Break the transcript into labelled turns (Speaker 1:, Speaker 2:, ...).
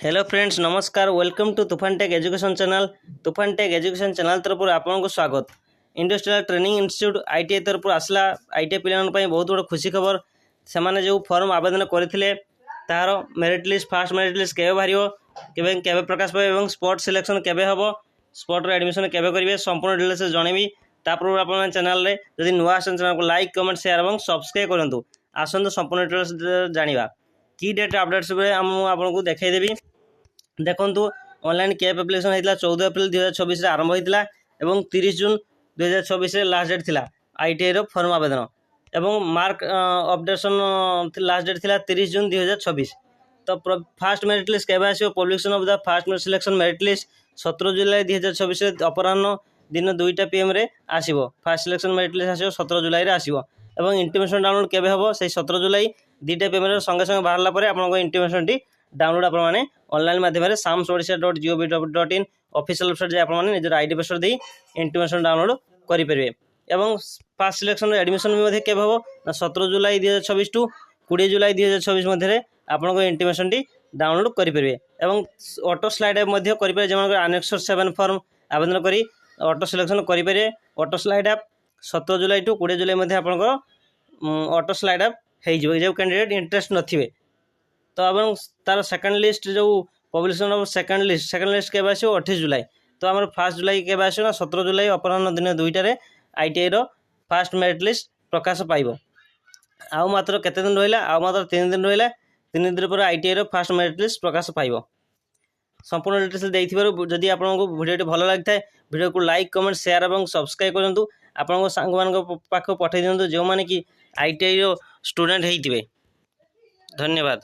Speaker 1: Hello friends नमस्कार welcome to तूफान take education channel. तूफान टेक एजुकेशन चैनल तरफ आपको स्वागत। इंडस्ट्रियल ट्रेनिंग इंस्टीट्यूट आईटीआई तरफ आसला आईटीआई पिलांपाई बहुत बड़ खुशी खबर। से जो फॉर्म आवेदन करते तार merit list fast merit list केवे बाहर केवे प्रकाश पाए स्पॉट सिलेक्शन केवे हम स्पॉट एडमिशन केवे करेंगे संपूर्ण डिटेल्स जनइबी। तापर आप चैनल रे जदि नुआ आसन चैनल को लाइक कमेंट शेयर और सब्सक्राइब करूँ। आसतु संपूर्ण डिटेल्स जाना की डेट अपडेट्स आपको देखईदेवी। देखु ऑनलाइन कैब एप्लिकेशन होता 14 एप्रिल 2024 आरंभ होता और 30 जून 2024 लास्ट डेट थिला आईटीआई रो फॉर्म आवेदन एवं मार्क अपडेशन लास्ट डेट थिला 30 जून 2024। तो फास्ट मेरिट लिस्ट केवे आसो publication of the fast merit selection merit list 17 जुलाई 2024 अपराह्न दिन 2टा PM रे आसीबो। फास्ट सिलेक्शन मेरिट लिस्ट आसीबो 17 जुलाई रे आसीबो एवं इंटिमेशन डाउनलोड केवे हबो से 17 जुलाई 2टा PM रे संगे संगे बाहरला परे आपनको इंटिमेशन टी डाउनलोड आप ऑनलाइन माध्यम samsodisha.gov.in ऑफिशियल वेबसाइट जाए आपने निजर आईडी पासवर्ड दे इंटिमेशन डाउनलोड करेंगे। एवं फास्ट सिलेक्शन एडमिशन भी केवे हम ना 17 जुलाई 2024 टू 20 जुलाई 2024 मध्य आपको इंटिमेशन टी डाउनलोड करेंगे। एवं ऑटो स्लाइड ऐप करेंगे जो आनेक्सर 7 फॉर्म आवेदन करी ऑटो सिलेक्शन करेंगे। ऑटो स्लाइड ऐप 17 जुलाई टू 20 जुलाई मध्य आपंकर ऑटो स्लाइड ऐप हो कैंडिडेट इंटरेस्ट नथिबे। तो अब तार सेकंड लिस्ट जो पब्लिकेशन ऑफ सेकंड लिस्ट केवे आसो 28 जुलाई। तो आम फास्ट जुलाई केवे आसो ना 17 जुलाई अपराह्न दिन 2टारे आईटीआई रो फास्ट मेरिट लिस्ट प्रकाश पाइब। आउ मात्र केते दिन रहिला आउ मात्र 3 दिन रहिला 3 दिन पर आईटीआई रो फास्ट मेरिट लिस्ट प्रकाश पाइब। संपूर्ण डिटेल्स देइथिबारु जदि आपनको वीडियो भल लगता है वीडियो को लाइक कमेंट शेयर और सब्सक्राइब करंतु। आपन सांग मान पाख पठै दियंतु जो माने कि आईटीआई रो स्टूडेंट हेइथिबे। धन्यवाद।